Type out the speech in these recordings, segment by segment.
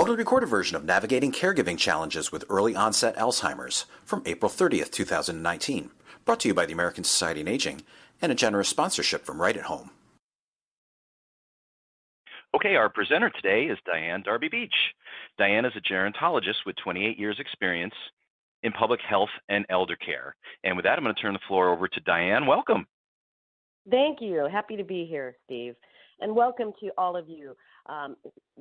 Welcome to the recorded version of Navigating Caregiving Challenges with Early-onset Alzheimer's from April 30th, 2019, brought to you by the American Society on Aging and a generous sponsorship from Right at Home. Okay, our presenter today is Diane Darby Beach. Diane is a gerontologist with 28 years experience in public health and elder care. And with that, I'm going to turn the floor over to Diane. Welcome. Thank you. Happy to be here, Steve. And welcome to all of you.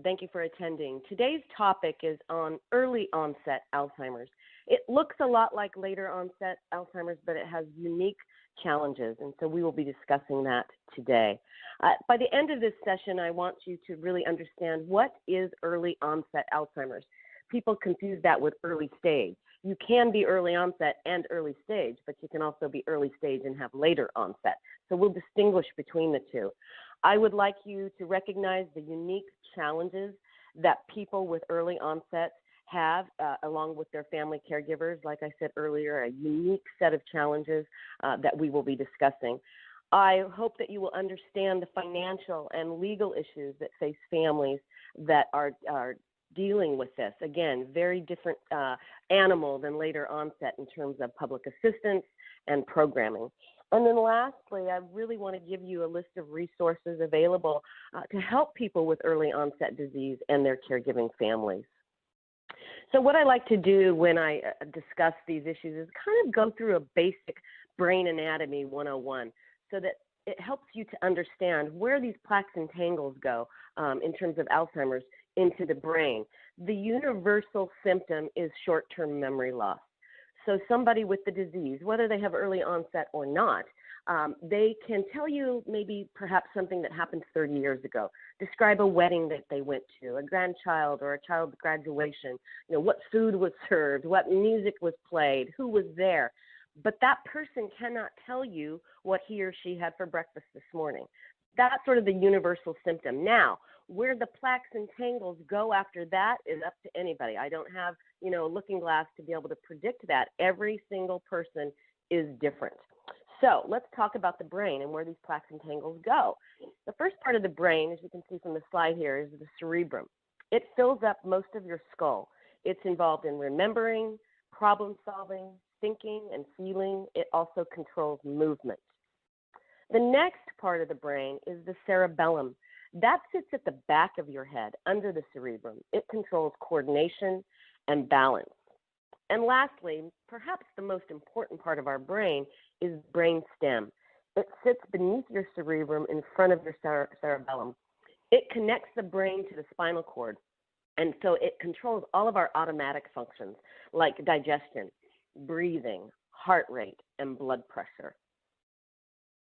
Thank you for attending. Today's topic is on early onset Alzheimer's. It looks a lot like later onset Alzheimer's, but it has unique challenges, and so we will be discussing that today. By the end of this session, I want you to really understand what is early onset Alzheimer's. People confuse that with early stage. You can be early onset and early stage, but you can also be early stage and have later onset. So we'll distinguish between the two. I would like you to recognize the unique challenges that people with early onset have, along with their family caregivers. Like I said earlier, a unique set of challenges that we will be discussing. I hope that you will understand the financial and legal issues that face families that are dealing with this. Again, very different animal than later onset in terms of public assistance and programming. And then lastly, I really want to give you a list of resources available to help people with early onset disease and their caregiving families. So what I like to do when I discuss these issues is kind of go through a basic brain anatomy 101 so that it helps you to understand where these plaques and tangles go in terms of Alzheimer's into the brain. The universal symptom is short-term memory loss. So somebody with the disease, whether they have early onset or not, they can tell you maybe perhaps something that happened 30 years ago. Describe a wedding that they went to, a grandchild or a child's graduation, what food was served, what music was played, who was there. But that person cannot tell you what he or she had for breakfast this morning. That's sort of the universal symptom. Now, where the plaques and tangles go after that is up to anybody. I don't have, a looking glass to be able to predict that. Every single person is different. So let's talk about the brain and where these plaques and tangles go. The first part of the brain, as you can see from the slide here, is the cerebrum. It fills up most of your skull. It's involved in remembering, problem solving, thinking, and feeling. It also controls movement. The next part of the brain is the cerebellum. That sits at the back of your head, under the cerebrum. It controls coordination and balance. And lastly, perhaps the most important part of our brain is brain stem. It sits beneath your cerebrum in front of your cerebellum. It connects the brain to the spinal cord, and so it controls all of our automatic functions like digestion, breathing, heart rate, and blood pressure.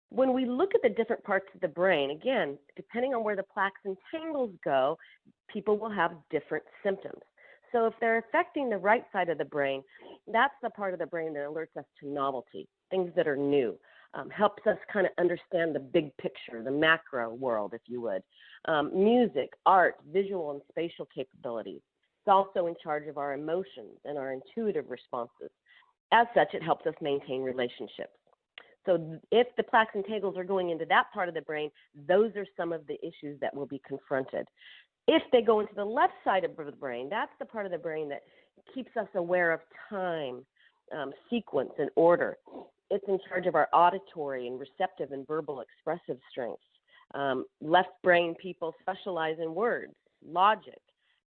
When we look at the different parts of the brain, again, depending on where the plaques and tangles go, people will have different symptoms. So if they're affecting the right side of the brain, that's the part of the brain that alerts us to novelty, things that are new, helps us kind of understand the big picture, the macro world, if you would. Music, art, visual and spatial capabilities. It's also in charge of our emotions and our intuitive responses. As such, it helps us maintain relationships. So if the plaques and tangles are going into that part of the brain, those are some of the issues that will be confronted. If they go into the left side of the brain, that's the part of the brain that keeps us aware of time, sequence, and order. It's in charge of our auditory and receptive and verbal expressive strengths. Left brain people specialize in words, logic,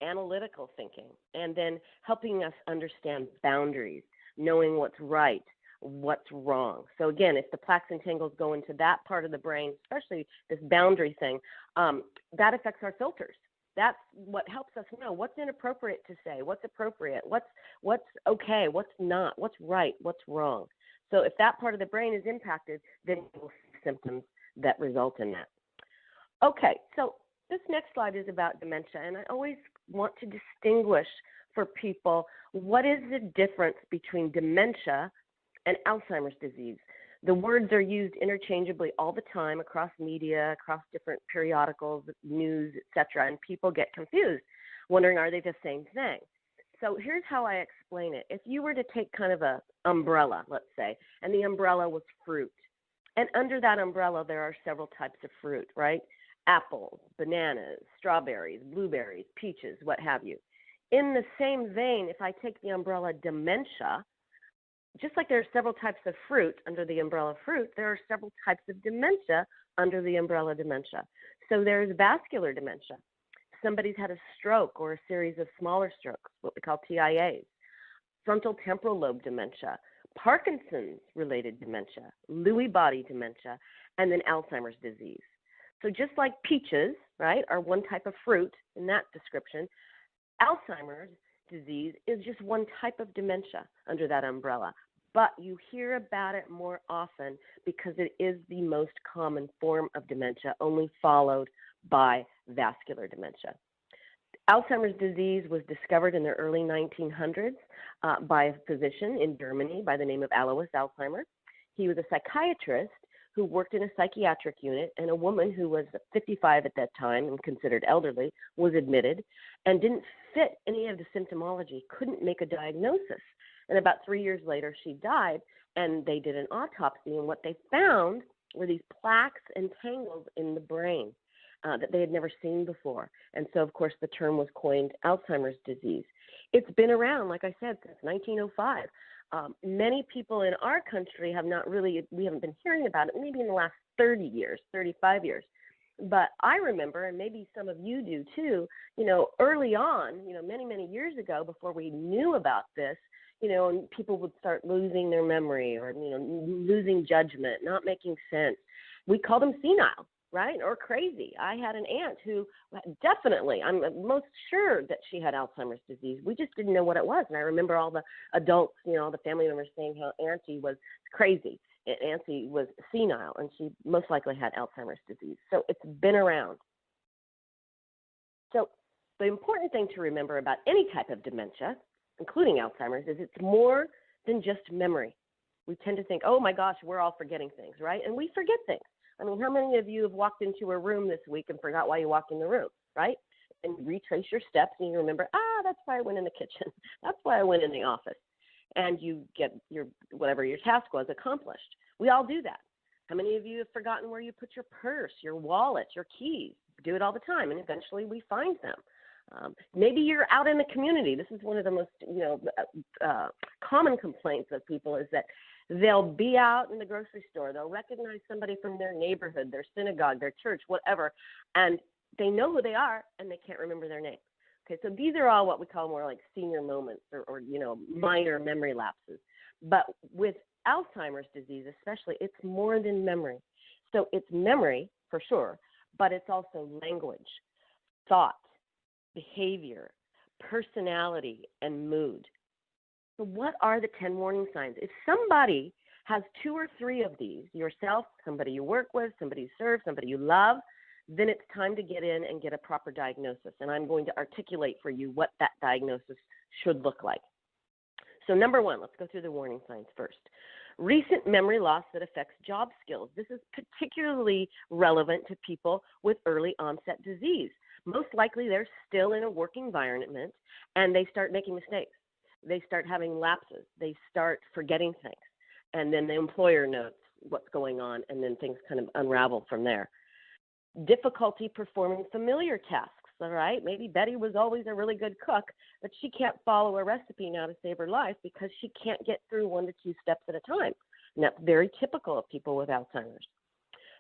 analytical thinking, and then helping us understand boundaries, knowing what's right, what's wrong. So again, if the plaques and tangles go into that part of the brain, especially this boundary thing, that affects our filters. That's what helps us know what's inappropriate to say, what's appropriate, what's okay, what's not, what's right, what's wrong. So if that part of the brain is impacted, then we'll see symptoms that result in that. Okay, so this next slide is about dementia, and I always want to distinguish for people what is the difference between dementia and Alzheimer's disease. The words are used interchangeably all the time across media, across different periodicals, news, etc., and people get confused, wondering, are they the same thing? So here's how I explain it. If you were to take kind of a umbrella, let's say, and the umbrella was fruit, and under that umbrella there are several types of fruit, right? apples, bananas, strawberries, blueberries, peaches, what have you. In the same vein, if I take the umbrella dementia, just like there are several types of fruit under the umbrella fruit, there are several types of dementia under the umbrella dementia. So there's vascular dementia. Somebody's had a stroke or a series of smaller strokes, what we call TIAs, frontal temporal lobe dementia, Parkinson's-related dementia, Lewy body dementia, and then Alzheimer's disease. So just like peaches, right, are one type of fruit in that description, Alzheimer's disease is just one type of dementia under that umbrella. But you hear about it more often because it is the most common form of dementia, only followed by vascular dementia. Alzheimer's disease was discovered in the early 1900s by a physician in Germany by the name of Alois Alzheimer. He was a psychiatrist who worked in a psychiatric unit, and a woman who was 55 at that time and considered elderly was admitted and didn't fit any of the symptomology, couldn't make a diagnosis. And about 3 years later, she died, and they did an autopsy, and what they found were these plaques and tangles in the brain that they had never seen before. And so, of course, the term was coined Alzheimer's disease. It's been around, like I said, since 1905. Many people in our country we haven't been hearing about it maybe in the last 30 years, 35 years. But I remember, and maybe some of you do too, early on, many, many years ago, before we knew about this, and people would start losing their memory or, losing judgment, not making sense. We called them senile, right, or crazy. I had an aunt who definitely, I'm most sure that she had Alzheimer's disease. We just didn't know what it was. And I remember all the adults, all the family members saying how Auntie was crazy. Auntie was senile, and she most likely had Alzheimer's disease. So it's been around. So the important thing to remember about any type of dementia, including Alzheimer's, is it's more than just memory. We tend to think, oh my gosh, we're all forgetting things, right? And we forget things. I mean, how many of you have walked into a room this week and forgot why you walked in the room, right? And retrace your steps and you remember, that's why I went in the kitchen. That's why I went in the office. And you get whatever your task was accomplished. We all do that. How many of you have forgotten where you put your purse, your wallet, your keys? We do it all the time, and eventually we find them. Maybe you're out in the community. This is one of the most common complaints of people is that they'll be out in the grocery store. They'll recognize somebody from their neighborhood, their synagogue, their church, whatever, and they know who they are, and they can't remember their name. Okay, so these are all what we call more like senior moments or minor memory lapses. But with Alzheimer's disease especially, it's more than memory. So it's memory for sure, but it's also language, thought, behavior, personality, and mood. So what are the 10 warning signs? If somebody has 2 or 3 of these, yourself, somebody you work with, somebody you serve, somebody you love, then it's time to get in and get a proper diagnosis. And I'm going to articulate for you what that diagnosis should look like. So number 1, let's go through the warning signs first. Recent memory loss that affects job skills. This is particularly relevant to people with early onset disease. Most likely they're still in a work environment and they start making mistakes. They start having lapses. They start forgetting things. And then the employer notes what's going on, and then things kind of unravel from there. Difficulty performing familiar tasks, all right? Maybe Betty was always a really good cook, but she can't follow a recipe now to save her life because she can't get through 1 to 2 steps at a time. And that's very typical of people with Alzheimer's.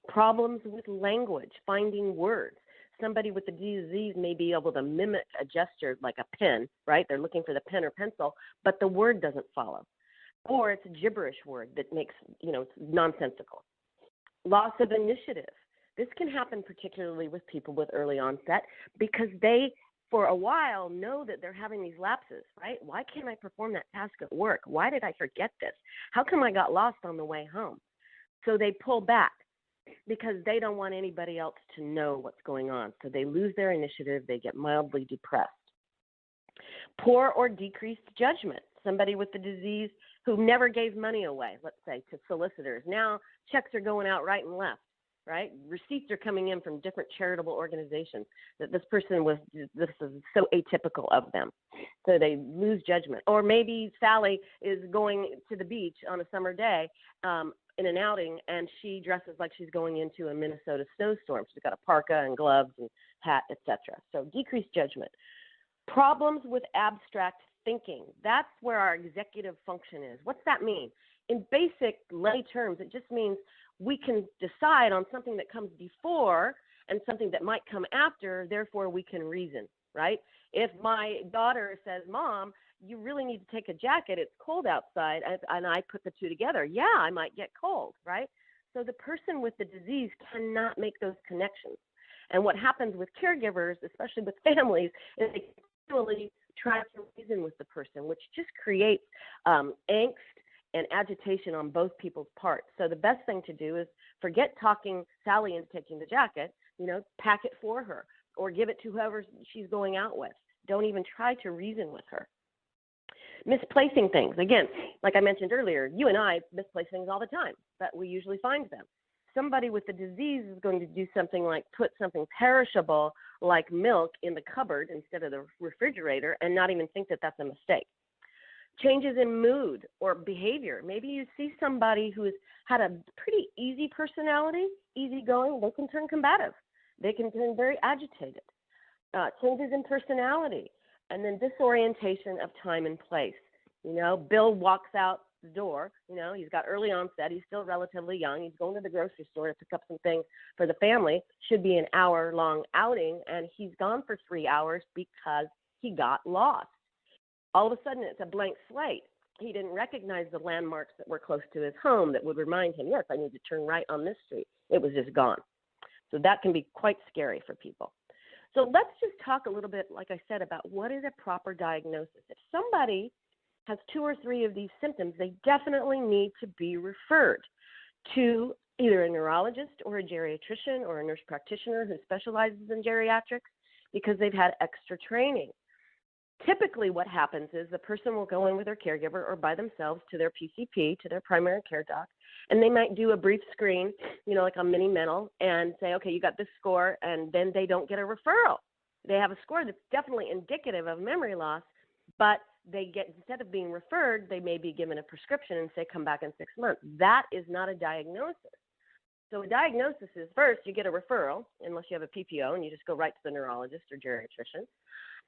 Problems with language, finding words. Somebody with the disease may be able to mimic a gesture like a pen, right? They're looking for the pen or pencil, but the word doesn't follow. Or it's a gibberish word that makes, it's nonsensical. Loss of initiative. This can happen particularly with people with early onset because they, for a while, know that they're having these lapses, right? Why can't I perform that task at work? Why did I forget this? How come I got lost on the way home? So they pull back because they don't want anybody else to know what's going on. So they lose their initiative. They get mildly depressed. Poor or decreased judgment. Somebody with the disease who never gave money away, let's say, to solicitors. Now checks are going out right and left. Right? Receipts are coming in from different charitable organizations that this is so atypical of them. So they lose judgment. Or maybe Sally is going to the beach on a summer day in an outing and she dresses like she's going into a Minnesota snowstorm. She's got a parka and gloves and hat, etc. So decreased judgment. Problems with abstract thinking. That's where our executive function is. What's that mean? In basic lay terms, it just means we can decide on something that comes before and something that might come after, therefore we can reason, right? If my daughter says, Mom, you really need to take a jacket, it's cold outside, and I put the two together, yeah, I might get cold, right? So the person with the disease cannot make those connections. And what happens with caregivers, especially with families, is they continually try to reason with the person, which just creates angst and agitation on both people's parts. So the best thing to do is forget talking Sally into taking the jacket, pack it for her or give it to whoever she's going out with. Don't even try to reason with her. Misplacing things. Again, like I mentioned earlier, you and I misplace things all the time, but we usually find them. Somebody with the disease is going to do something like put something perishable like milk in the cupboard instead of the refrigerator and not even think that that's a mistake. Changes in mood or behavior. Maybe you see somebody who's had a pretty easy personality, easygoing, they can turn combative. They can turn very agitated. Changes in personality. And then disorientation of time and place. Bill walks out the door. He's got early onset. He's still relatively young. He's going to the grocery store to pick up some things for the family. Should be an hour-long outing, and he's gone for 3 hours because he got lost. All of a sudden, it's a blank slate. He didn't recognize the landmarks that were close to his home that would remind him, yes, I need to turn right on this street. It was just gone. So that can be quite scary for people. So let's just talk a little bit, like I said, about what is a proper diagnosis. If somebody has 2 or 3 of these symptoms, they definitely need to be referred to either a neurologist or a geriatrician or a nurse practitioner who specializes in geriatrics because they've had extra training. Typically what happens is the person will go in with their caregiver or by themselves to their PCP, to their primary care doc, and they might do a brief screen, like a mini mental, and say, okay, you got this score, and then they don't get a referral. They have a score that's definitely indicative of memory loss, but instead of being referred, they may be given a prescription and say, come back in 6 months. That is not a diagnosis. So a diagnosis is first, you get a referral, unless you have a PPO, and you just go right to the neurologist or geriatrician.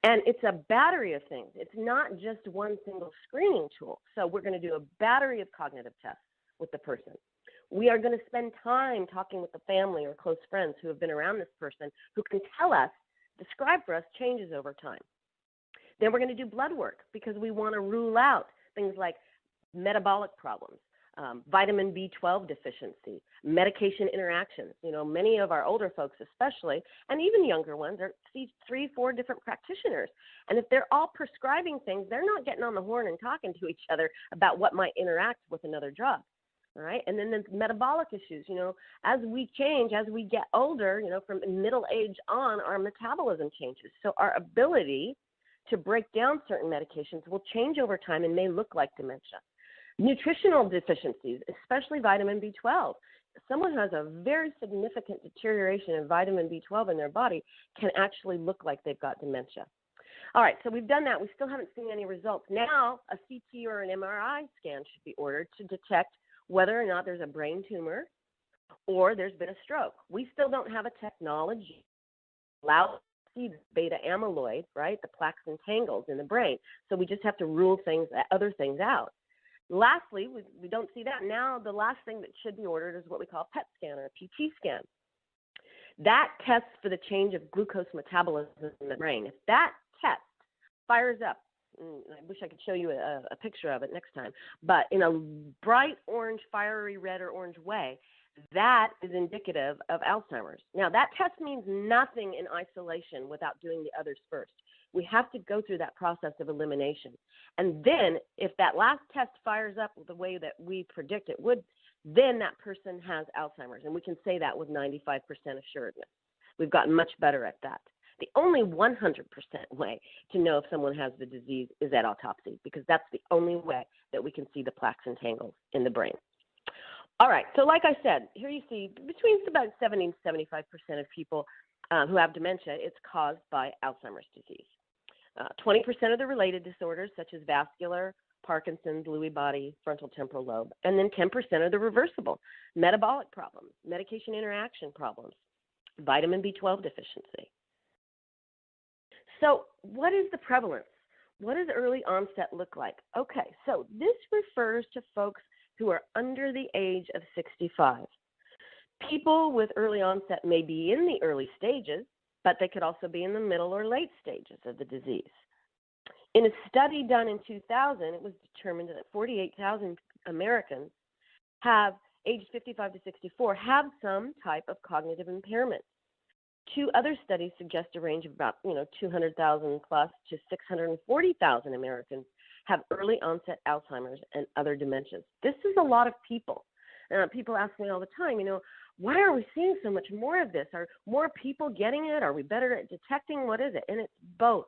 And it's a battery of things. It's not just one single screening tool. So we're going to do a battery of cognitive tests with the person. We are going to spend time talking with the family or close friends who have been around this person who can describe for us changes over time. Then we're going to do blood work because we want to rule out things like metabolic problems, vitamin B12 deficiency, medication interactions. Many of our older folks especially, and even younger ones, see 3-4 different practitioners. And if they're all prescribing things, they're not getting on the horn and talking to each other about what might interact with another drug. All right. And then the metabolic issues, as we change, as we get older, from middle age on, our metabolism changes. So our ability to break down certain medications will change over time and may look like dementia. Nutritional deficiencies, especially vitamin B12. Someone who has a very significant deterioration in vitamin B12 in their body can actually look like they've got dementia. All right, so we've done that. We still haven't seen any results. Now, a CT or an MRI scan should be ordered to detect whether or not there's a brain tumor or there's been a stroke. We still don't have a technology that allows us to see the beta amyloid, right, the plaques and tangles in the brain. So we just have to rule other things out. Lastly, we don't see that. Now, the last thing that should be ordered is what we call a PET scan or a PT scan. That tests for the change of glucose metabolism in the brain. If that test fires up, I wish I could show you a picture of it next time, but in a bright orange, fiery red or orange way, that is indicative of Alzheimer's. Now, that test means nothing in isolation without doing the others first. We have to go through that process of elimination. And then if that last test fires up the way that we predict it would, then that person has Alzheimer's. And we can say that with 95% assuredness. We've gotten much better at that. The only 100% way to know if someone has the disease is at autopsy, because that's the only way that we can see the plaques and tangles in the brain. All right, so like I said, here you see between about 70 and 75% of people who have dementia, it's caused by Alzheimer's disease. 20% of the related disorders, such as vascular, Parkinson's, Lewy body, frontal temporal lobe, and then 10% are the reversible, metabolic problems, medication interaction problems, vitamin B12 deficiency. So what is the prevalence? What does early onset look like? Okay, so this refers to folks who are under the age of 65. People with early onset may be in the early stages, but they could also be in the middle or late stages of the disease. In a study done in 2000, it was determined that 48,000 Americans aged 55 to 64 have some type of cognitive impairment. Two other studies suggest a range of about 200,000 plus to 640,000 Americans have early onset Alzheimer's and other dementias. This is a lot of people. People ask me all the time, why are we seeing so much more of this? Are more people getting it? Are we better at detecting? What is it? And it's both.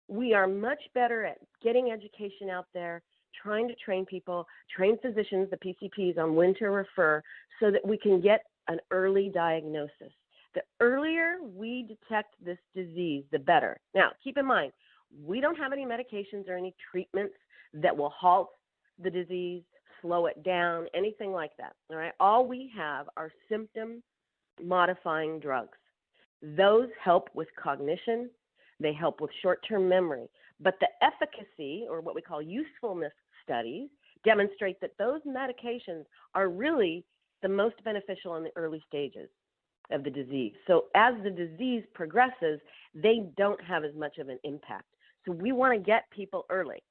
We are much better at getting education out there, trying to train people, train physicians, the PCPs, on when to refer so that we can get an early diagnosis. The earlier we detect this disease, the better. Now, keep in mind, we don't have any medications or any treatments that will halt the disease, slow it down, anything like that, all right? All we have are symptom-modifying drugs. Those help with cognition. They help with short-term memory. But the efficacy, or what we call usefulness studies, demonstrate that those medications are really the most beneficial in the early stages of the disease. So as the disease progresses, they don't have as much of an impact. So we want to get people early.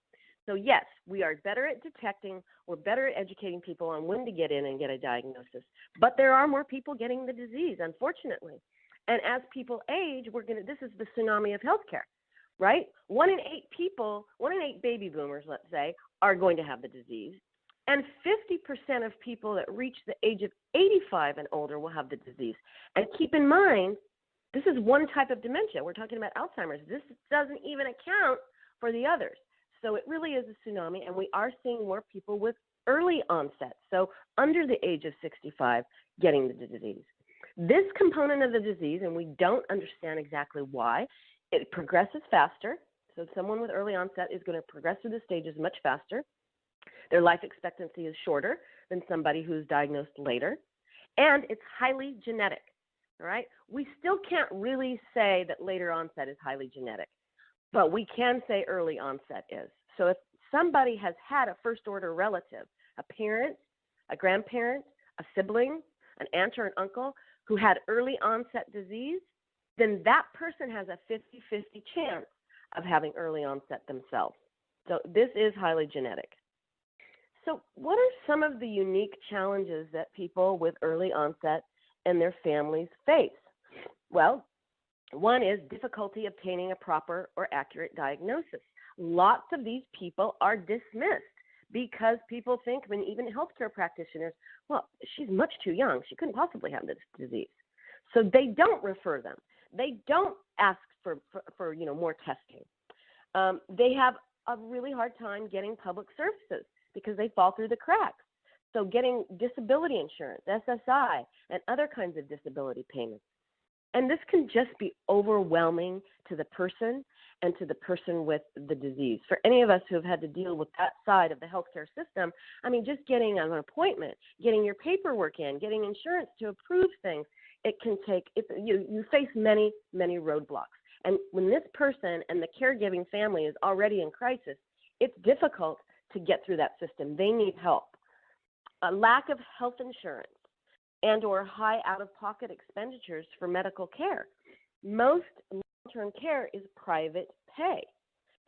So yes, we are better at detecting, we're better at educating people on when to get in and get a diagnosis. But there are more people getting the disease, unfortunately. And as people age, this is the tsunami of healthcare, right? 1 in 8 baby boomers, let's say, are going to have the disease. And 50% of people that reach the age of 85 and older will have the disease. And keep in mind, this is one type of dementia. We're talking about Alzheimer's. This doesn't even account for the others. So it really is a tsunami, and we are seeing more people with early onset, so under the age of 65, getting the disease. This component of the disease, and we don't understand exactly why, it progresses faster. So someone with early onset is going to progress through the stages much faster. Their life expectancy is shorter than somebody who's diagnosed later. And it's highly genetic, all right? We still can't really say that later onset is highly genetic, but we can say early onset is. So if somebody has had a first-order relative, a parent, a grandparent, a sibling, an aunt or an uncle who had early onset disease, then that person has a 50-50 chance of having early onset themselves. So this is highly genetic. So what are some of the unique challenges that people with early onset and their families face? Well, one is difficulty obtaining a proper or accurate diagnosis. Lots of these people are dismissed because people think, even healthcare practitioners, well, she's much too young. She couldn't possibly have this disease. So they don't refer them. They don't ask for more testing. They have a really hard time getting public services because they fall through the cracks. So getting disability insurance, SSI, and other kinds of disability payments. And this can just be overwhelming to the person and to the person with the disease. For any of us who have had to deal with that side of the healthcare system, just getting an appointment, getting your paperwork in, getting insurance to approve things, it can take, you face many, many roadblocks. And when this person and the caregiving family is already in crisis, it's difficult to get through that system. They need help. A lack of health insurance and or high out-of-pocket expenditures for medical care. Most long-term care is private pay.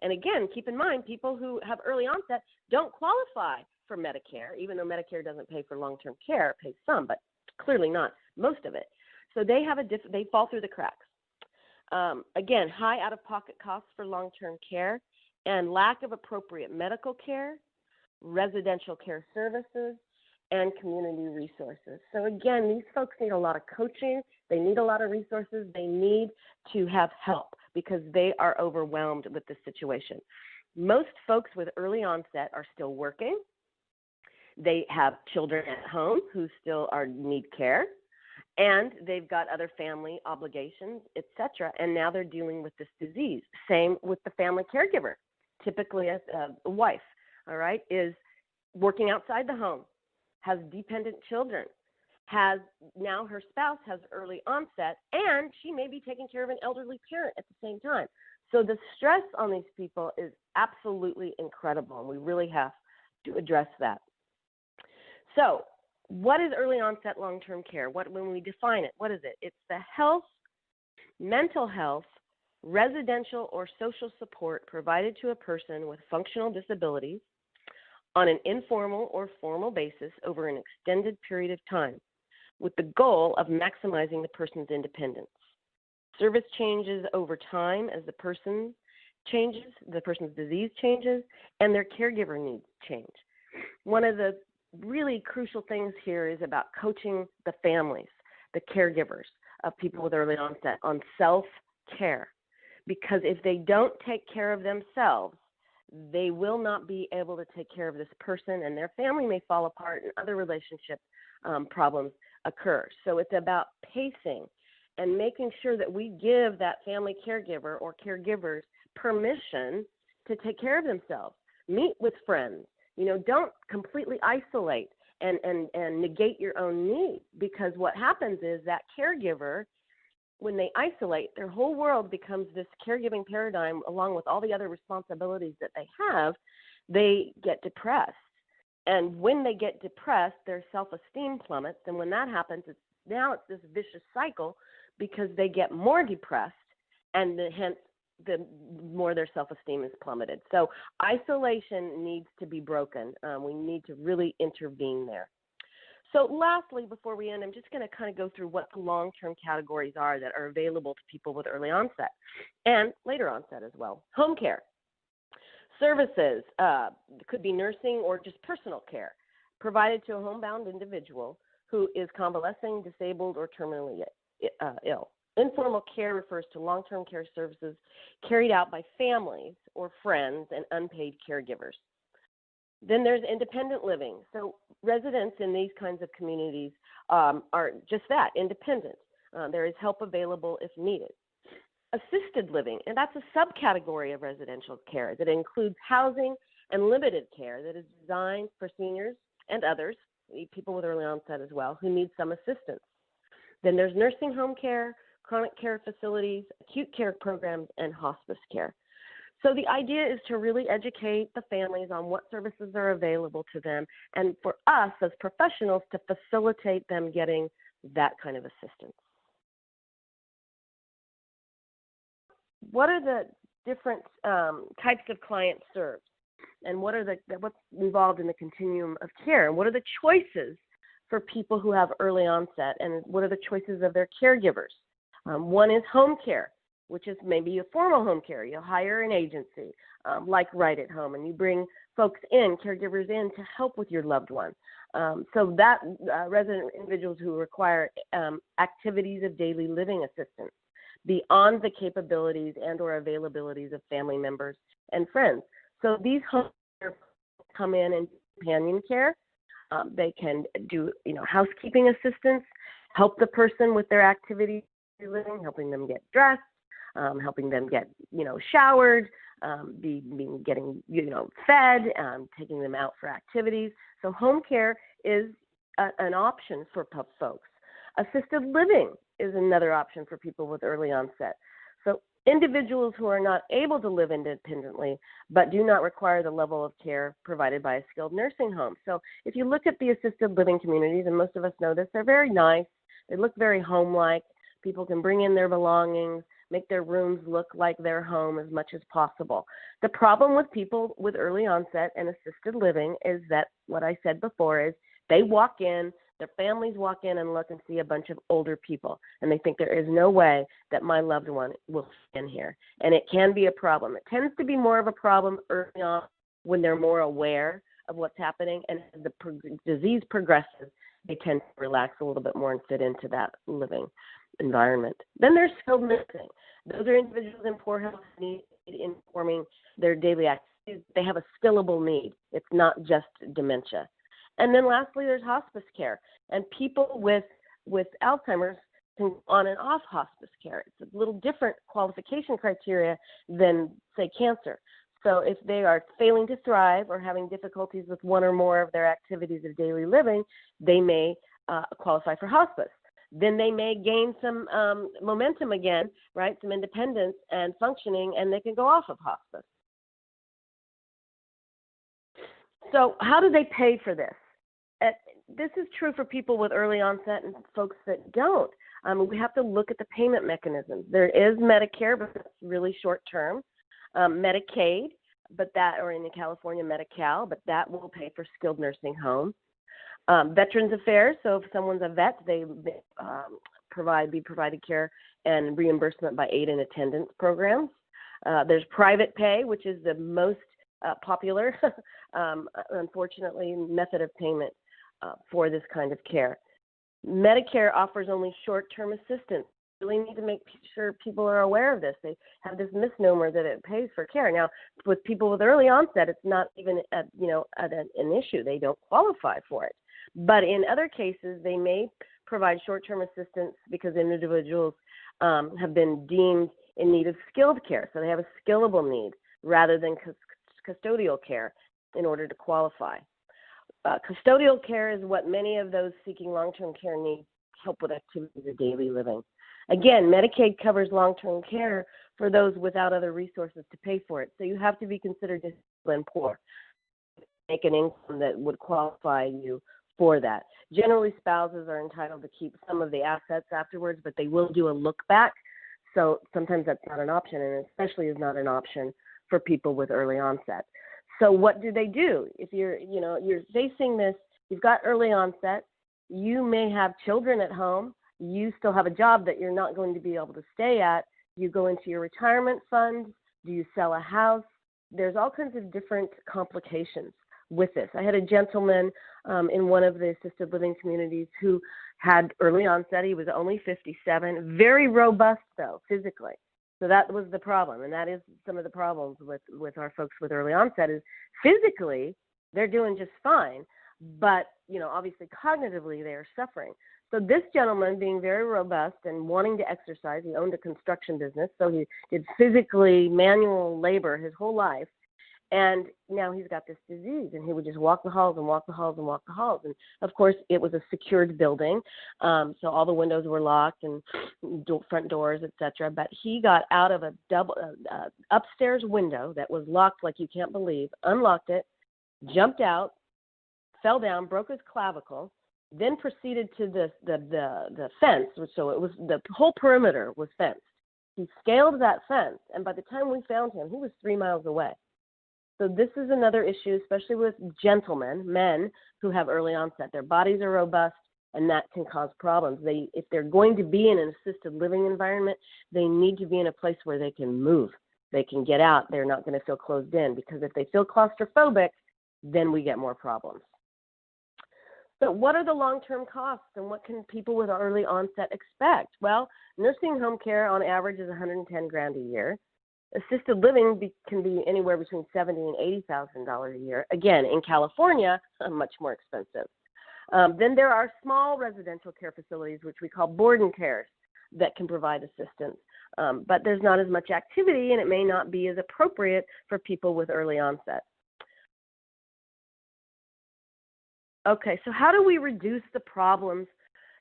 And again, keep in mind, people who have early onset don't qualify for Medicare, even though Medicare doesn't pay for long-term care. It pays some, but clearly not most of it. So they fall through the cracks. Again, high out-of-pocket costs for long-term care and lack of appropriate medical care, residential care services, and community resources. So again, these folks need a lot of coaching. They need a lot of resources. They need to have help because they are overwhelmed with the situation. Most folks with early onset are still working. They have children at home who still need care. And they've got other family obligations, etc. And now they're dealing with this disease. Same with the family caregiver. Typically, a wife, all right, is working outside the home, has dependent children, has now her spouse has early onset, and she may be taking care of an elderly parent at the same time. So the stress on these people is absolutely incredible, and we really have to address that. So what is early onset long-term care? When we define it, what is it? It's the health, mental health, residential or social support provided to a person with functional disabilities on an informal or formal basis over an extended period of time, with the goal of maximizing the person's independence. Service changes over time as the person changes, the person's disease changes, and their caregiver needs change. One of the really crucial things here is about coaching the families, the caregivers of people with early onset on self-care. Because if they don't take care of themselves, they will not be able to take care of this person, and their family may fall apart and other relationship problems occur. So it's about pacing and making sure that we give that family caregiver or caregivers permission to take care of themselves. Meet with friends. Don't completely isolate and negate your own needs, because what happens is that caregiver, when they isolate, their whole world becomes this caregiving paradigm along with all the other responsibilities that they have. They get depressed. And when they get depressed, their self-esteem plummets. And when that happens, it's this vicious cycle, because they get more depressed, and hence the more their self-esteem is plummeted. So isolation needs to be broken. We need to really intervene there. So lastly, before we end, I'm just going to kind of go through what the long-term categories are that are available to people with early onset and later onset as well. Home care. Services could be nursing or just personal care provided to a homebound individual who is convalescing, disabled, or terminally ill. Informal care refers to long-term care services carried out by families or friends and unpaid caregivers. Then there's independent living. So residents in these kinds of communities are just that, independent. There is help available if needed. Assisted living, and that's a subcategory of residential care that includes housing and limited care that is designed for seniors and others, people with early onset as well, who need some assistance. Then there's nursing home care, chronic care facilities, acute care programs, and hospice care. So the idea is to really educate the families on what services are available to them, and for us as professionals to facilitate them getting that kind of assistance. What are the different types of clients served, and what's involved in the continuum of care, and what are the choices for people who have early onset, and what are the choices of their caregivers? One is home care, which is maybe a formal home care. You hire an agency like Right at Home, and you bring folks in, caregivers in, to help with your loved one. So that resident individuals who require activities of daily living assistance beyond the capabilities and or availabilities of family members and friends. So these home care come in and companion care. They can do, housekeeping assistance, help the person with their activities of living, helping them get dressed, helping them get, showered, getting, fed, taking them out for activities. So home care is an option for folks. Assisted living is another option for people with early onset. So individuals who are not able to live independently but do not require the level of care provided by a skilled nursing home. So if you look at the assisted living communities, and most of us know this, they're very nice. They look very home-like. People can bring in their belongings, make their rooms look like their home as much as possible. The problem with people with early onset and assisted living is that what I said before is they walk in, their families walk in and look and see a bunch of older people, and they think there is no way that my loved one will fit in here. And it can be a problem. It tends to be more of a problem early on when they're more aware of what's happening, and as the disease progresses, they tend to relax a little bit more and fit into that living environment. Then there's skilled nursing. Those are individuals in poor health need in performing their daily activities. They have a skillable need. It's not just dementia. And then lastly, there's hospice care. And people with with Alzheimer's can go on and off hospice care. It's a little different qualification criteria than, say, cancer. So if they are failing to thrive or having difficulties with one or more of their activities of daily living, they may qualify for hospice. Then they may gain some momentum again, right, some independence and functioning, and they can go off of hospice. So how do they pay for this? This is true for people with early onset and folks that don't. We have to look at the payment mechanisms. There is Medicare, but it's really short term. Medicaid, or in California, Medi-Cal, but that will pay for skilled nursing home. Veterans Affairs, so if someone's a vet, they be provided care and reimbursement by aid and attendance programs. There's private pay, which is the most popular, unfortunately, method of payment for this kind of care. Medicare offers only short-term assistance. We really need to make sure people are aware of this. They have this misnomer that it pays for care. Now, with people with early onset, it's not even an issue. They don't qualify for it. But in other cases, they may provide short-term assistance because individuals have been deemed in need of skilled care. So they have a skillable need rather than custodial care in order to qualify. Custodial care is what many of those seeking long-term care need help with activities of daily living. Again, Medicaid covers long-term care for those without other resources to pay for it. So you have to be considered disciplined poor, make an income that would qualify you for that. Generally, spouses are entitled to keep some of the assets afterwards, but they will do a look back. So sometimes that's not an option, and especially is not an option for people with early onset. So what do they do? If you're facing this, you've got early onset, you may have children at home, you still have a job that you're not going to be able to stay at, you go into your retirement fund, do you sell a house? There's all kinds of different complications with this. I had a gentleman in one of the assisted living communities who had early onset. He was only 57, very robust though, physically. So that was the problem, and that is some of the problems with our folks with early onset is physically they're doing just fine, but obviously cognitively they are suffering. So this gentleman, being very robust and wanting to exercise, he owned a construction business, so he did physically manual labor his whole life, and now he's got this disease, and he would just walk the halls and walk the halls and walk the halls. And of course, it was a secured building, so all the windows were locked and front doors, etc. But he got out of a upstairs window that was locked like you can't believe, unlocked it, jumped out, fell down, broke his clavicle, then proceeded to the fence. So it was the whole perimeter was fenced. He scaled that fence, and by the time we found him, he was 3 miles away. So this is another issue, especially with gentlemen, men who have early onset. Their bodies are robust, and that can cause problems. If they're going to be in an assisted living environment, they need to be in a place where they can move. They can get out. They're not going to feel closed in, because if they feel claustrophobic, then we get more problems. So what are the long-term costs, and what can people with early onset expect? Well, nursing home care on average is $110,000 a year. Assisted living can be anywhere between $70,000 and $80,000 a year. Again, in California, much more expensive. Then there are small residential care facilities, which we call board and cares, that can provide assistance. But there's not as much activity, and it may not be as appropriate for people with early onset. Okay, so how do we reduce the problems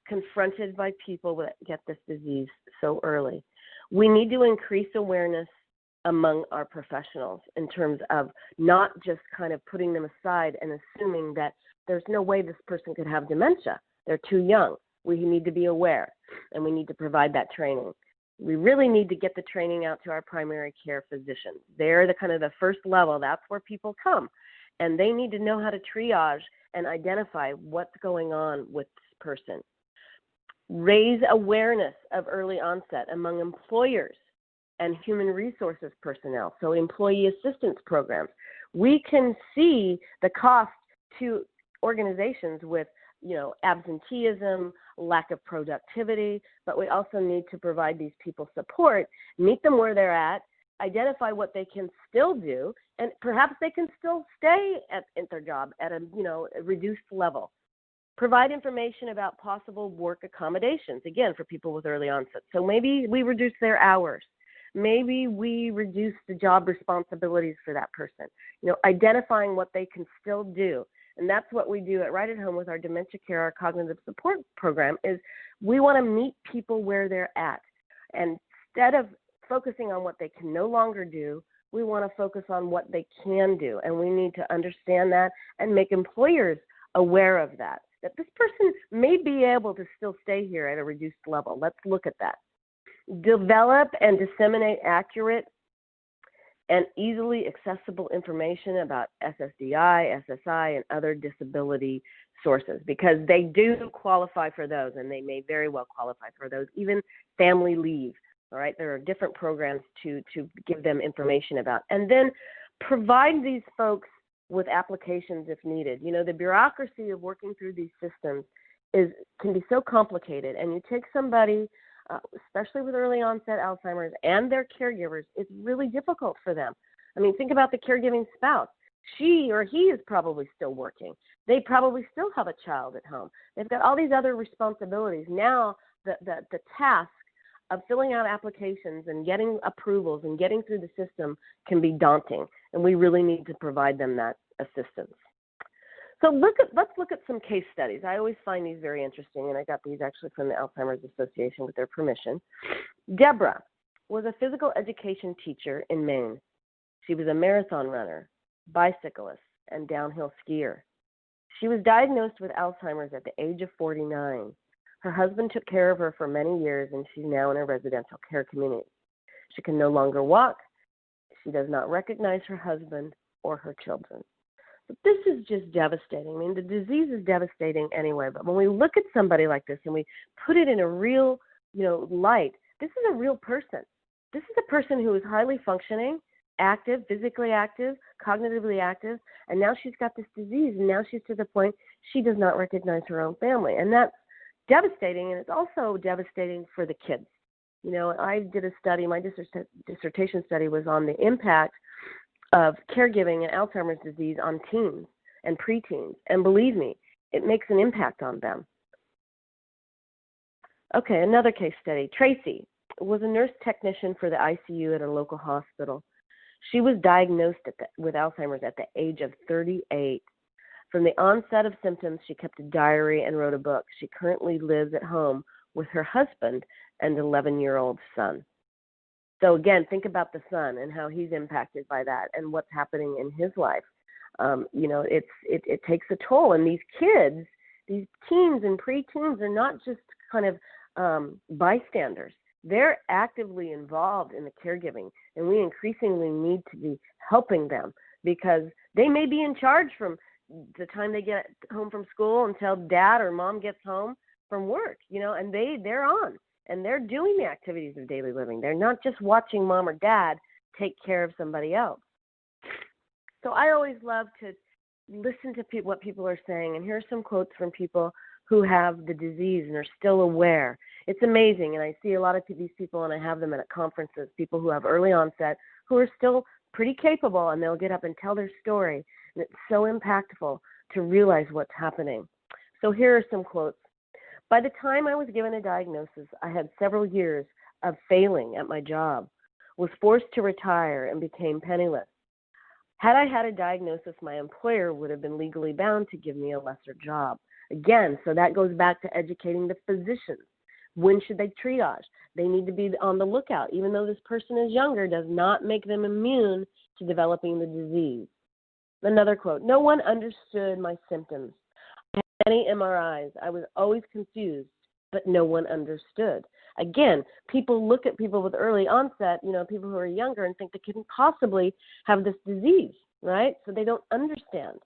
confronted by people that get this disease so early? We need to increase awareness among our professionals in terms of not just kind of putting them aside and assuming that there's no way this person could have dementia. They're too young. We need to be aware, and we need to provide that training. We really need to get the training out to our primary care physicians. They're the kind of the first level. That's where people come, and they need to know how to triage and identify what's going on with this person. Raise awareness of early onset among employers and human resources personnel, so employee assistance programs. We can see the cost to organizations with, absenteeism, lack of productivity, but we also need to provide these people support, meet them where they're at, identify what they can still do, and perhaps they can still stay at their job at a reduced level. Provide information about possible work accommodations, again, for people with early onset. So maybe we reduce their hours. Maybe we reduce the job responsibilities for that person. Identifying what they can still do. And that's what we do at Right at Home with our Dementia Care, our cognitive support program, is we want to meet people where they're at. And instead of focusing on what they can no longer do, we want to focus on what they can do. And we need to understand that and make employers aware of that this person may be able to still stay here at a reduced level. Let's look at that. Develop and disseminate accurate and easily accessible information about SSDI, SSI, and other disability sources, because they do qualify for those, and they may very well qualify for those, even family leave. All right, there are different programs to give them information about. And then provide these folks with applications if needed. The bureaucracy of working through these systems can be so complicated, and you take somebody, especially with early onset Alzheimer's and their caregivers, it's really difficult for them. I mean, think about the caregiving spouse. She or he is probably still working. They probably still have a child at home. They've got all these other responsibilities. Now the task of filling out applications and getting approvals and getting through the system can be daunting, and we really need to provide them that assistance. So let's look at some case studies. I always find these very interesting, and I got these actually from the Alzheimer's Association with their permission. Deborah was a physical education teacher in Maine. She was a marathon runner, bicyclist, and downhill skier. She was diagnosed with Alzheimer's at the age of 49. Her husband took care of her for many years, and she's now in a residential care community. She can no longer walk. She does not recognize her husband or her children. But this is just devastating. I mean, the disease is devastating anyway, but when we look at somebody like this and we put it in a real, light, this is a real person. This is a person who is highly functioning, active, physically active, cognitively active, and now she's got this disease, and now she's to the point she does not recognize her own family. And that's devastating, and it's also devastating for the kids. I did a study, my dissertation study was on the impact of caregiving and Alzheimer's disease on teens and preteens, and believe me, it makes an impact on them. Okay, another case study. Tracy was a nurse technician for the ICU at a local hospital. She was diagnosed with Alzheimer's at the age of 38. From the onset of symptoms, she kept a diary and wrote a book. She currently lives at home with her husband and 11-year-old son. So again, think about the son and how he's impacted by that and what's happening in his life. It takes a toll. And these kids, these teens and preteens are not just kind of bystanders. They're actively involved in the caregiving, and we increasingly need to be helping them because they may be in charge from the time they get home from school until dad or mom gets home from work, and they're on. And they're doing the activities of daily living. They're not just watching mom or dad take care of somebody else. So I always love to listen to what people are saying. And here's some quotes from people who have the disease and are still aware. It's amazing. And I see a lot of these people, and I have them at conferences, people who have early onset who are still pretty capable, and they'll get up and tell their story. And it's so impactful to realize what's happening. So here are some quotes. By the time I was given a diagnosis, I had several years of failing at my job, was forced to retire, and became penniless. Had I had a diagnosis, my employer would have been legally bound to give me a lesser job. Again, so that goes back to educating the physicians. When should they triage? They need to be on the lookout. Even though this person is younger, does not make them immune to developing the disease. Another quote, no one understood my symptoms. Many MRIs. I was always confused, but no one understood. Again, people look at people with early onset, people who are younger, and think they couldn't possibly have this disease, right? So they don't understand.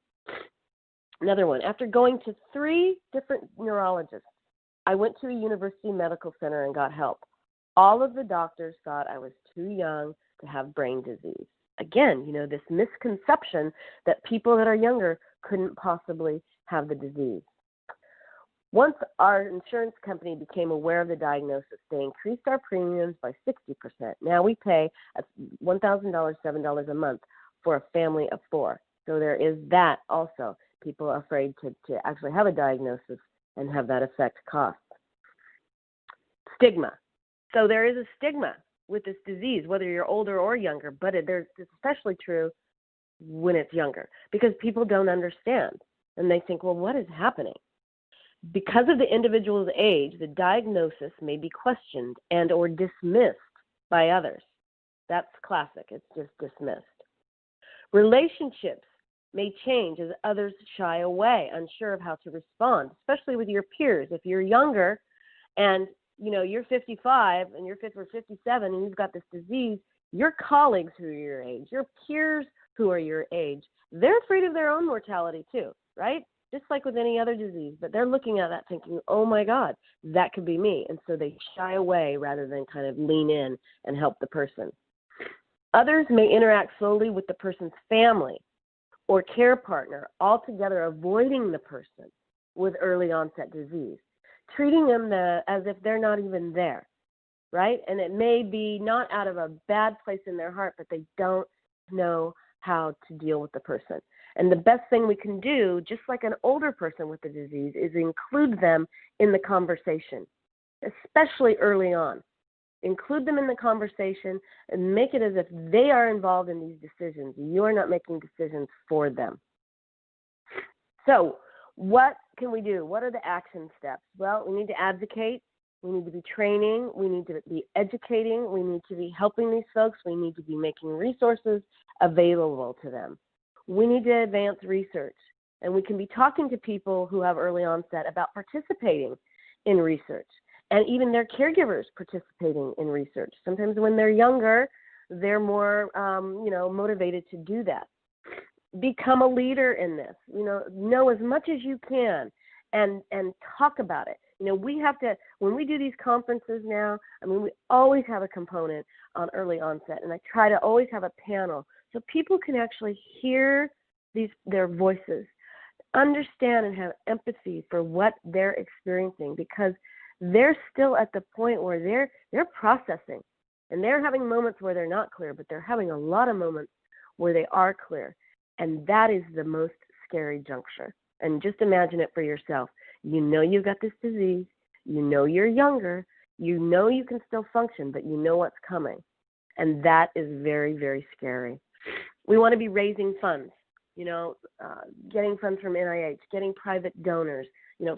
Another one, after going to 3 different neurologists, I went to a university medical center and got help. All of the doctors thought I was too young to have brain disease. Again, this misconception that people that are younger couldn't possibly have the disease. Once our insurance company became aware of the diagnosis, they increased our premiums by 60%. Now we pay $1,000, $7 a month for a family of 4. So there is that also. People are afraid to actually have a diagnosis and have that affect costs. Stigma. So there is a stigma with this disease, whether you're older or younger, but it's especially true when it's younger because people don't understand and they think, well, what is happening? Because of the individual's age, the diagnosis may be questioned and or dismissed by others. That's classic. It's just dismissed. Relationships may change as others shy away, unsure of how to respond, especially with your peers. If you're younger and you're 55 and you're 57 and you've got this disease, your colleagues who are your age, your peers who are your age, they're afraid of their own mortality too, right? Just like with any other disease, but they're looking at that thinking, oh my God, that could be me. And so they shy away rather than kind of lean in and help the person. Others may interact slowly with the person's family or care partner, altogether avoiding the person with early onset disease, treating them as if they're not even there, right? And it may be not out of a bad place in their heart, but they don't know how to deal with the person. And the best thing we can do, just like an older person with the disease, is include them in the conversation, especially early on. Include them in the conversation and make it as if they are involved in these decisions. You are not making decisions for them. So what can we do? What are the action steps? Well, we need to advocate. We need to be training. We need to be educating. We need to be helping these folks. We need to be making resources available to them. We need to advance research. And we can be talking to people who have early onset about participating in research and even their caregivers participating in research. Sometimes when they're younger, they're more motivated to do that. Become a leader in this. Know as much as you can and talk about it. We have to, when we do these conferences now, we always have a component on early onset, and I try to always have a panel so people can actually hear their voices, understand and have empathy for what they're experiencing, because they're still at the point where they're processing, and they're having moments where they're not clear, but they're having a lot of moments where they are clear, and that is the most scary juncture. And just imagine it for yourself. You've got this disease. You're younger. You can still function, but you know what's coming. And that is very, very scary. We want to be raising funds, getting funds from NIH, getting private donors,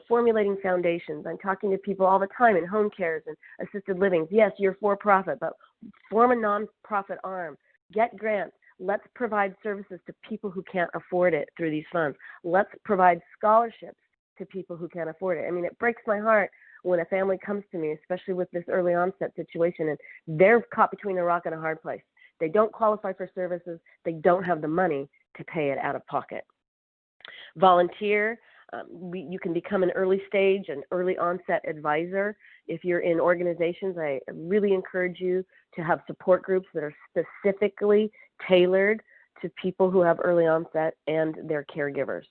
formulating foundations. I'm talking to people all the time in home cares and assisted livings. Yes, you're for profit, but form a nonprofit arm. Get grants. Let's provide services to people who can't afford it through these funds. Let's provide scholarships to people who can't afford it. It breaks my heart when a family comes to me, especially with this early onset situation, and they're caught between a rock and a hard place. They don't qualify for services. They don't have the money to pay it out of pocket. Volunteer. You can become an early stage and early onset advisor. If you're in organizations, I really encourage you to have support groups that are specifically tailored to people who have early onset and their caregivers.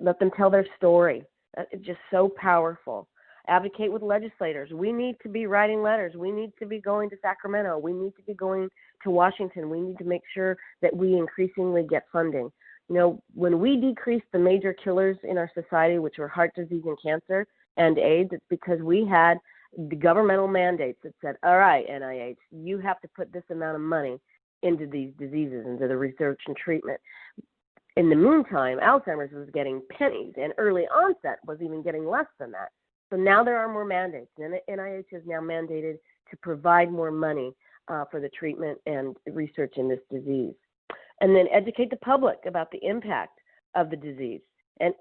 Let them tell their story. It's just so powerful. Advocate with legislators. We need to be writing letters. We need to be going to Sacramento. We need to be going to Washington. We need to make sure that we increasingly get funding. When we decreased the major killers in our society, which were heart disease and cancer and AIDS, it's because we had the governmental mandates that said, all right, NIH, you have to put this amount of money into these diseases, into the research and treatment. In the meantime, Alzheimer's was getting pennies, and early onset was even getting less than that. So now there are more mandates, and NIH is now mandated to provide more money for the treatment and research in this disease. And then educate the public about the impact of the disease, and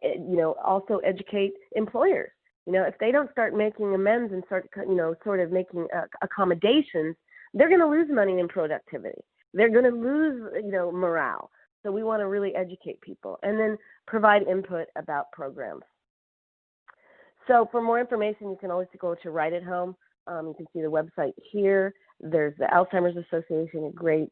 also educate employers. If they don't start making amends and start sort of making accommodations, they're going to lose money and productivity. They're going to lose morale. So we want to really educate people and then provide input about programs. So for more information, you can always go to Right at Home. You can see the website here. There's the Alzheimer's Association, a great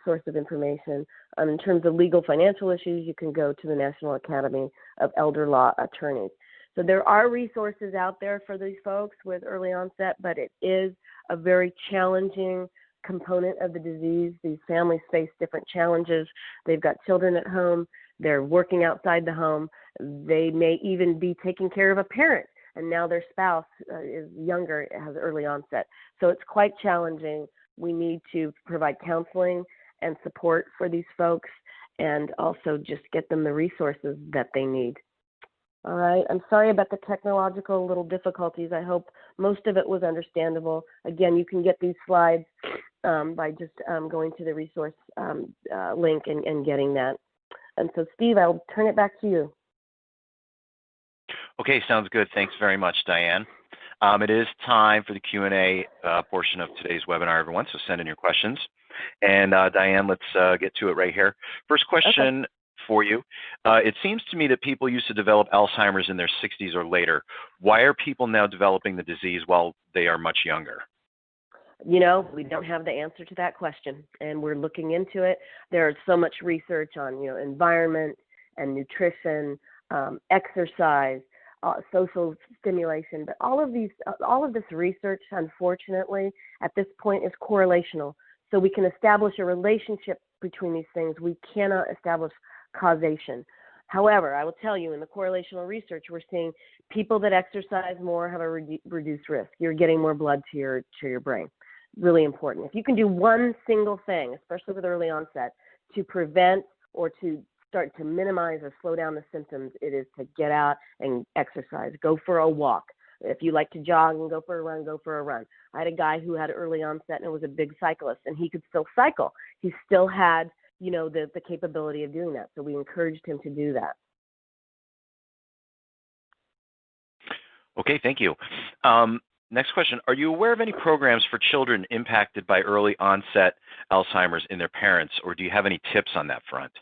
source of information. In terms of legal financial issues, you can go to the National Academy of Elder Law Attorneys. So there are resources out there for these folks with early onset, but it is a very challenging component of the disease. These families face different challenges. They've got children at home. They're working outside the home. They may even be taking care of a parent, and now their spouse is younger, has early onset. So it's quite challenging. We need to provide counseling and support for these folks, and also just get them the resources that they need. All right. I'm sorry about the technological little difficulties. I hope most of it was understandable. Again, you can get these slides by just going to the resource link and getting that. And so, Steve, I'll turn it back to you. Okay, sounds good. Thanks very much, Diane. It is time for the Q&A portion of today's webinar, everyone, so send in your questions. And Diane, let's get to it right here. First question for you. It seems to me that people used to develop Alzheimer's in their 60s or later. Why are people now developing the disease while they are much younger? You know, we don't have the answer to that question, and we're looking into it. There's so much research on, environment and nutrition, exercise, social stimulation, but all of this research, unfortunately, at this point is correlational. So we can establish a relationship between these things. We cannot establish causation. However, I will tell you, in the correlational research, we're seeing people that exercise more have a reduced risk. You're getting more blood to your brain. Really important. If you can do one single thing, especially with early onset, to prevent or to start to minimize or slow down the symptoms, it is to get out and exercise. Go for a walk. If you like to jog and go for a run, go for a run. I had a guy who had early onset and was a big cyclist, and he could still cycle. He still had, the capability of doing that. So we encouraged him to do that. Okay, thank you. Next question. Are you aware of any programs for children impacted by early onset Alzheimer's in their parents, or do you have any tips on that front?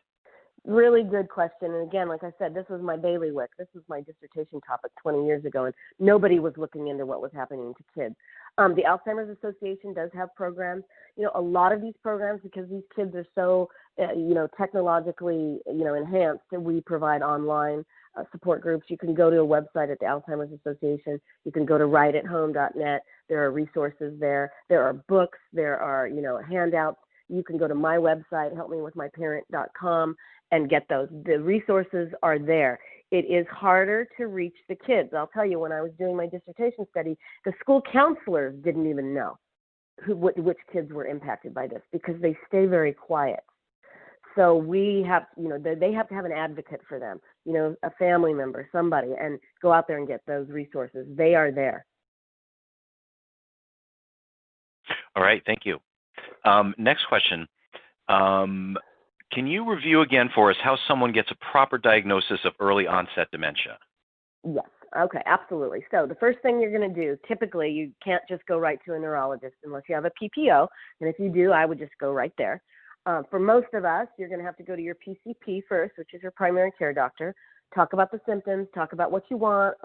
Really good question. And again, like I said, this was my bailiwick. This was my dissertation topic 20 years ago, and nobody was looking into what was happening to kids. The Alzheimer's Association does have programs. A lot of these programs, because these kids are so, technologically, enhanced, and we provide online support groups. You can go to a website at the Alzheimer's Association. You can go to rightathome.net. There are resources there. There are books. There are, handouts. You can go to my website, helpmewithmyparent.com, and get those. The resources are there. It is harder to reach the kids. I'll tell you, when I was doing my dissertation study, the school counselors didn't even know which kids were impacted by this, because they stay very quiet. So we have, they have to have an advocate for them, a family member, somebody, and go out there and get those resources. They are there. All right, thank you. Next question. Can you review again for us how someone gets a proper diagnosis of early onset dementia? Yes. Okay, absolutely. So the first thing you're going to do, typically you can't just go right to a neurologist unless you have a PPO. And if you do, I would just go right there. For most of us, you're going to have to go to your PCP first, which is your primary care doctor. Talk about the symptoms, talk about what you want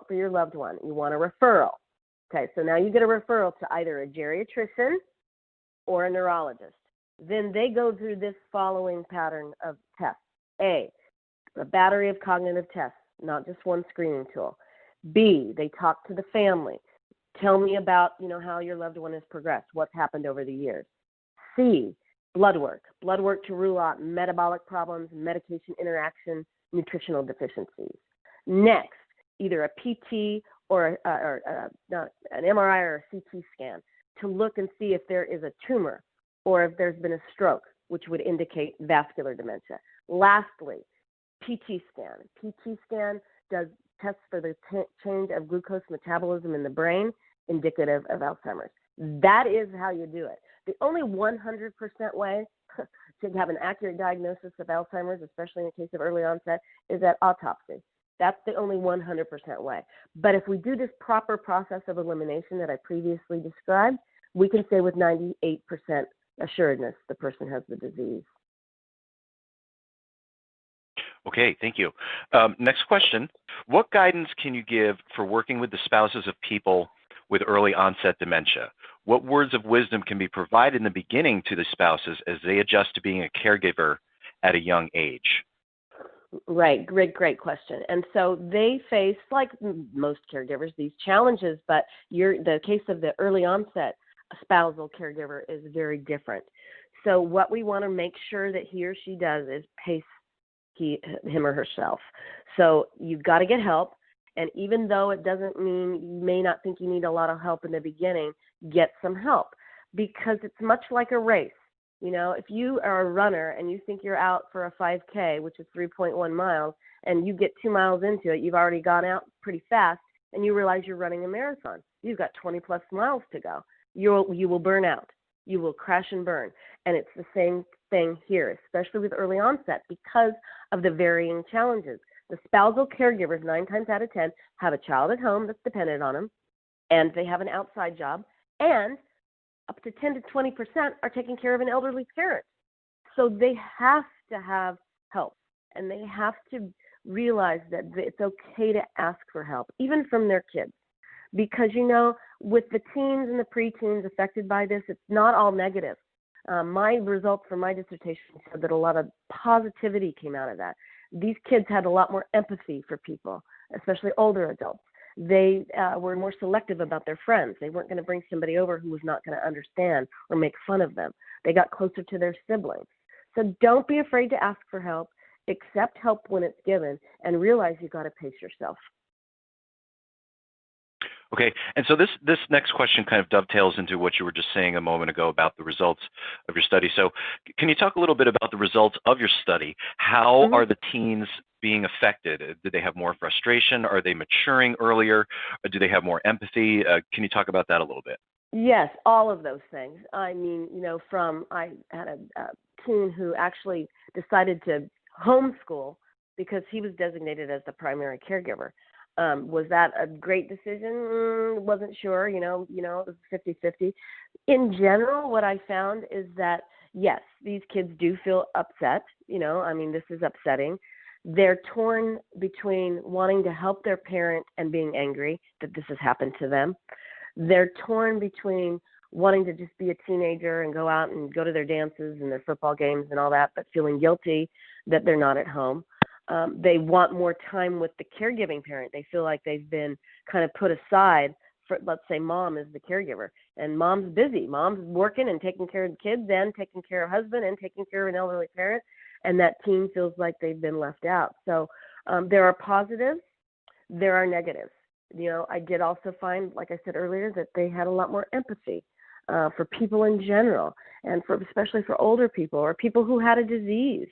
for your loved one. You want a referral. Okay, so now you get a referral to either a geriatrician or a neurologist. Then they go through this following pattern of tests. A battery of cognitive tests, not just one screening tool. B, they talk to the family. Tell me about, how your loved one has progressed, what's happened over the years. C, blood work to rule out metabolic problems, medication interaction, nutritional deficiencies. Next, either a PT or an MRI or a CT scan to look and see if there is a tumor or if there's been a stroke, which would indicate vascular dementia. Lastly, PT scan. PT scan does tests for the change of glucose metabolism in the brain, indicative of Alzheimer's. That is how you do it. The only 100% way to have an accurate diagnosis of Alzheimer's, especially in the case of early onset, is at autopsy. That's the only 100% way. But if we do this proper process of elimination that I previously described, we can say with 98% assuredness the person has the disease. Okay, thank you. Next question. What guidance can you give for working with the spouses of people with early onset dementia? What words of wisdom can be provided in the beginning to the spouses as they adjust to being a caregiver at a young age? Right, great question. And so they face, like most caregivers, these challenges, but the case of the early onset spousal caregiver is very different. So what we want to make sure that he or she does is pace him or herself. So you've got to get help. And even though it doesn't mean you may not think you need a lot of help in the beginning, get some help, because it's much like a race. You know, if you are a runner and you think you're out for a 5K, which is 3.1 miles, and you get 2 miles into it, you've already gone out pretty fast, and you realize you're running a marathon. You've got 20 plus miles to go. You will burn out. You will crash and burn. And it's the same thing here, especially with early onset, because of the varying challenges. The spousal caregivers, 9 times out of 10, have a child at home that's dependent on them, and they have an outside job, and up to 10 to 20% are taking care of an elderly parent. So they have to have help, and they have to realize that it's okay to ask for help, even from their kids. Because, you know, with the teens and the preteens affected by this, it's not all negative. My results from my dissertation showed that a lot of positivity came out of that. These kids had a lot more empathy for people, especially older adults. They were more selective about their friends. They weren't going to bring somebody over who was not going to understand or make fun of them. They got closer to their siblings. So don't be afraid to ask for help. Accept help when it's given, and realize you've got to pace yourself. Okay, and so this next question kind of dovetails into what you were just saying a moment ago about the results of your study. So can you talk a little bit about the results of your study? How are the teens being affected? Do they have more frustration? Are they maturing earlier? Or do they have more empathy? Can you talk about that a little bit? Yes, all of those things. I mean, you know, I had a teen who actually decided to homeschool because he was designated as the primary caregiver. Was that a great decision? Wasn't sure, you know, it was 50-50. In general, what I found is that, yes, these kids do feel upset. You know, I mean, this is upsetting. They're torn between wanting to help their parent and being angry that this has happened to them. They're torn between wanting to just be a teenager and go out and go to their dances and their football games and all that, but feeling guilty that they're not at home. They want more time with the caregiving parent. They feel like they've been kind of put aside for, let's say, mom is the caregiver, and mom's busy. Mom's working and taking care of the kids and taking care of husband and taking care of an elderly parent, and that teen feels like they've been left out. So there are positives. There are negatives. You know, I did also find, like I said earlier, that they had a lot more empathy for people in general, and especially for older people or people who had a disease.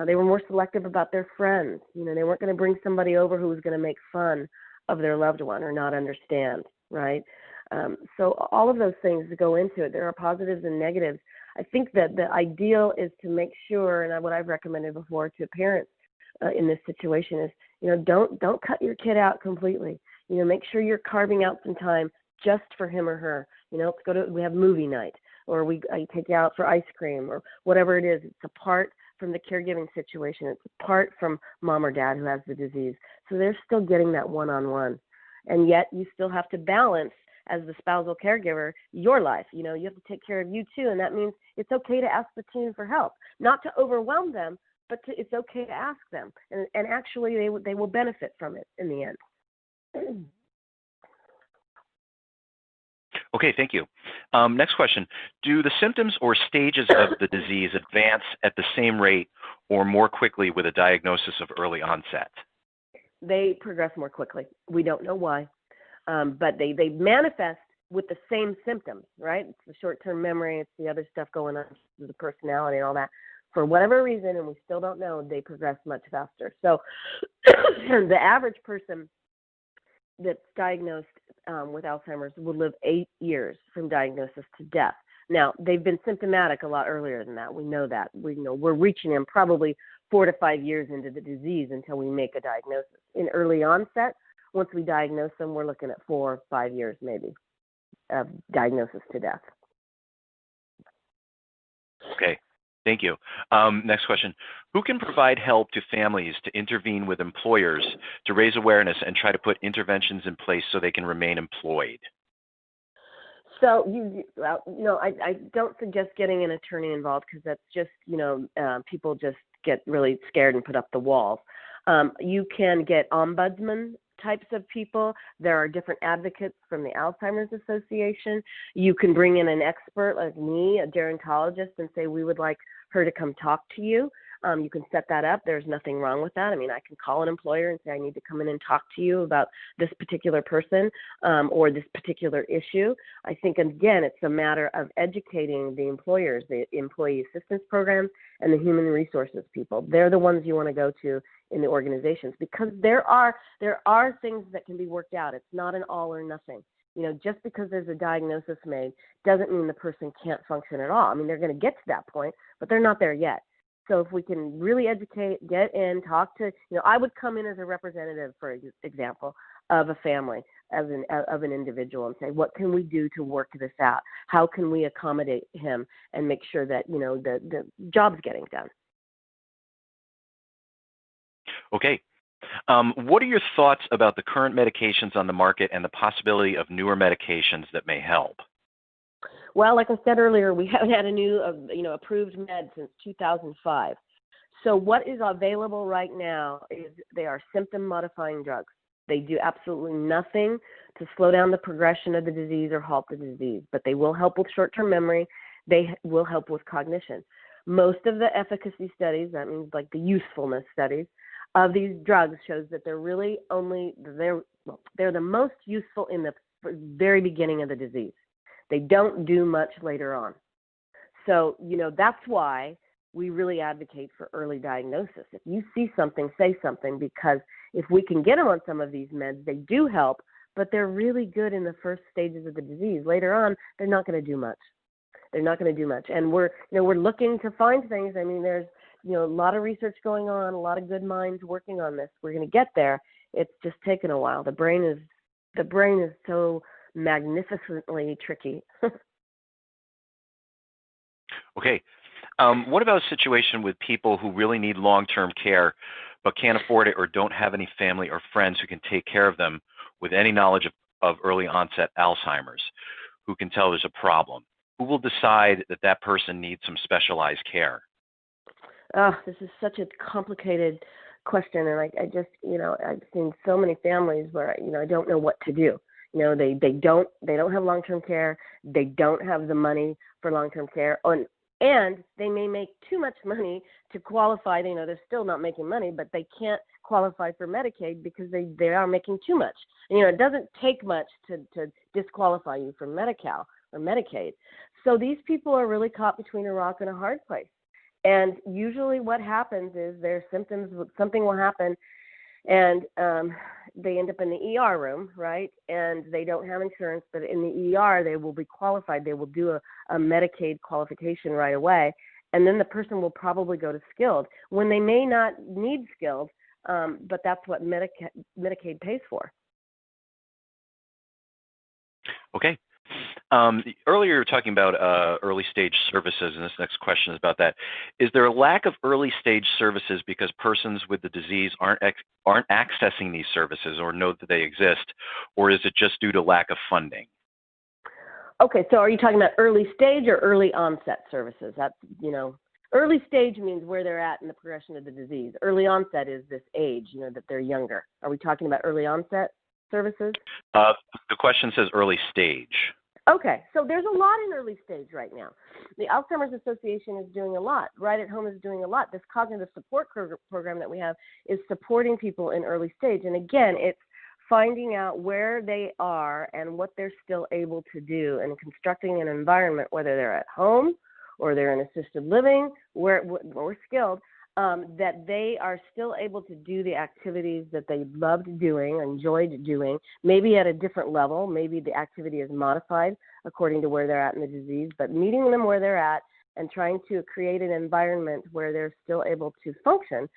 They were more selective about their friends. You know, they weren't going to bring somebody over who was going to make fun of their loved one or not understand, right? So all of those things go into it. There are positives and negatives. I think that the ideal is to make sure, and what I've recommended before to parents in this situation is, you know, don't cut your kid out completely. You know, make sure you're carving out some time just for him or her. You know, we have movie night, or I take you out for ice cream, or whatever it is. It's apart from the caregiving situation. It's apart from mom or dad who has the disease. So they're still getting that one-on-one. And yet you still have to balance, as the spousal caregiver, your life. You know, you have to take care of you too. And that means it's okay to ask the teen for help, not to overwhelm them, but it's okay to ask them. And actually they will benefit from it in the end. Okay, thank you. Next question. Do the symptoms or stages of the disease advance at the same rate or more quickly with a diagnosis of early onset? They progress more quickly. We don't know why, but they manifest with the same symptoms, right? It's the short-term memory, it's the other stuff going on, the personality and all that. For whatever reason, and we still don't know, they progress much faster. So the average person that's diagnosed with Alzheimer's will live 8 years from diagnosis to death. Now, they've been symptomatic a lot earlier than that. We know that. We know we're reaching them probably 4 to 5 years into the disease until we make a diagnosis. In early onset, once we diagnose them, we're looking at 4 or 5 years maybe of diagnosis to death. Okay. Thank you. Next question. Who can provide help to families to intervene with employers to raise awareness and try to put interventions in place so they can remain employed? So, I don't suggest getting an attorney involved because that's just, people just get really scared and put up the walls. You can get ombudsman types of people. There are different advocates from the Alzheimer's Association. You can bring in an expert like me, a gerontologist, and say, we would like her to come talk to you. You can set that up. There's nothing wrong with that. I mean, I can call an employer and say, I need to come in and talk to you about this particular person or this particular issue. I think, again, it's a matter of educating the employers, the employee assistance programs, and the human resources people. They're the ones you want to go to in the organizations, because there are things that can be worked out. It's not an all or nothing. Just because there's a diagnosis made doesn't mean the person can't function at all. I mean, they're going to get to that point, but they're not there yet. So if we can really educate, get in, talk to, I would come in as a representative, for example, of a family, of an individual, and say, what can we do to work this out? How can we accommodate him and make sure that, the job's getting done? Okay. What are your thoughts about the current medications on the market and the possibility of newer medications that may help? Well, like I said earlier, we haven't had a new, approved med since 2005. So what is available right now is they are symptom-modifying drugs. They do absolutely nothing to slow down the progression of the disease or halt the disease, but they will help with short-term memory. They will help with cognition. Most of the efficacy studies, that means like the usefulness studies, of these drugs shows that they're really they're the most useful in the very beginning of the disease. They don't do much later on. So, that's why we really advocate for early diagnosis. If you see something, say something, because if we can get them on some of these meds, they do help, but they're really good in the first stages of the disease. Later on, they're not going to do much. They're not going to do much. And we're looking to find things. I mean, there's, a lot of research going on, a lot of good minds working on this. We're going to get there. It's just taken a while. The brain is so magnificently tricky. Okay. What about a situation with people who really need long-term care but can't afford it or don't have any family or friends who can take care of them with any knowledge of early-onset Alzheimer's, who can tell there's a problem? Who will decide that person needs some specialized care? This is such a complicated question, and I just, I've seen so many families where, I don't know what to do. They don't have long-term care. They don't have the money for long-term care, and they may make too much money to qualify. They're still not making money, but they can't qualify for Medicaid because they are making too much. It doesn't take much to disqualify you from Medi-Cal or Medicaid. So these people are really caught between a rock and a hard place. And usually what happens is their symptoms, something will happen, and they end up in the ER room, right? And they don't have insurance, but in the ER, they will be qualified. They will do a Medicaid qualification right away. And then the person will probably go to skilled when they may not need skilled, but that's what Medicaid pays for. Okay. Earlier you were talking about early stage services, and this next question is about that. Is there a lack of early stage services because persons with the disease aren't accessing these services or know that they exist, or is it just due to lack of funding? Okay, so are you talking about early stage or early onset services? That's, early stage means where they're at in the progression of the disease. Early onset is this age, that they're younger. Are we talking about early onset services? The question says early stage. Okay, so there's a lot in early stage right now. The Alzheimer's Association is doing a lot. Right at Home is doing a lot. This cognitive support program that we have is supporting people in early stage. And again, it's finding out where they are and what they're still able to do and constructing an environment, whether they're at home or they're in assisted living, or skilled, that they are still able to do the activities that they loved doing, enjoyed doing, maybe at a different level. Maybe the activity is modified according to where they're at in the disease, but meeting them where they're at and trying to create an environment where they're still able to function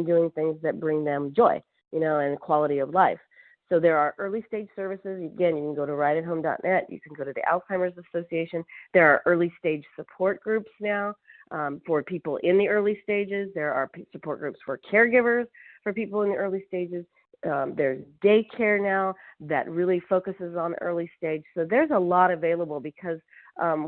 doing things that bring them joy, and quality of life. So there are early stage services. Again, you can go to rightathome.net. You can go to the Alzheimer's Association. There are early stage support groups now for people in the early stages. There are support groups for caregivers for people in the early stages. There's daycare now that really focuses on early stage. So there's a lot available because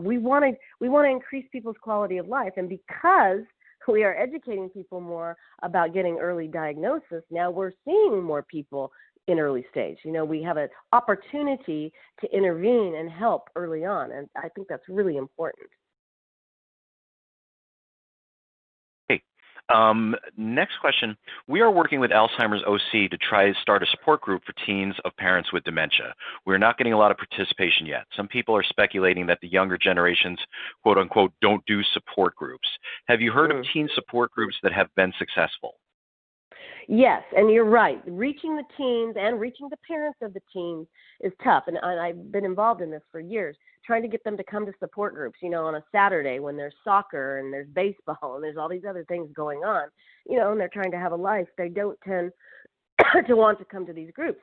we want to increase people's quality of life, and because we are educating people more about getting early diagnosis, now we're seeing more people in early stage. We have an opportunity to intervene and help early on, and I think that's really important. Next question. We are working with Alzheimer's OC to try to start a support group for teens of parents with dementia. We're not getting a lot of participation yet. Some people are speculating that the younger generations, quote unquote, don't do support groups. Have you heard of teen support groups that have been successful? Yes, and you're right. Reaching the teens and reaching the parents of the teens is tough, and I've been involved in this for years, trying to get them to come to support groups, on a Saturday when there's soccer and there's baseball and there's all these other things going on, and they're trying to have a life. They don't tend to want to come to these groups.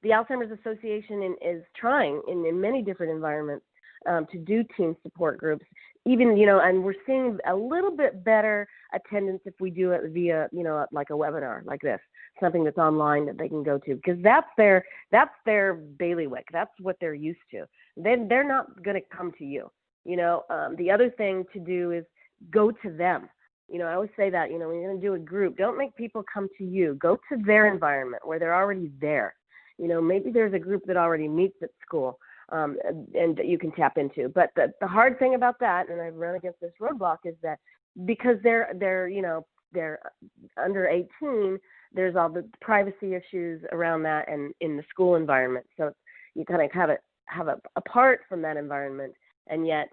The Alzheimer's Association is trying in many different environments to do teen support groups, even, and we're seeing a little bit better attendance if we do it via, like a webinar like this, something that's online that they can go to, because that's their bailiwick. That's what they're used to. They're not going to come to you. The other thing to do is go to them. I always say that, when you're going to do a group, don't make people come to you. Go to their environment where they're already there. Maybe there's a group that already meets at school. And that you can tap into. But the hard thing about that, and I've run against this roadblock, is that because they're under 18, there's all the privacy issues around that and in the school environment. So you kind of have it apart from that environment, and yet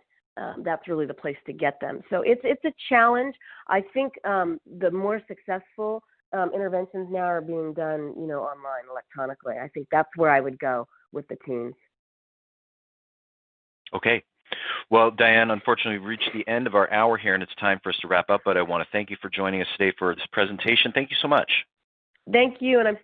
that's really the place to get them. So it's a challenge. I think the more successful interventions now are being done, online, electronically. I think that's where I would go with the teens. Okay. Well, Diane, unfortunately, we've reached the end of our hour here, and it's time for us to wrap up, but I want to thank you for joining us today for this presentation. Thank you so much. Thank you, and I'm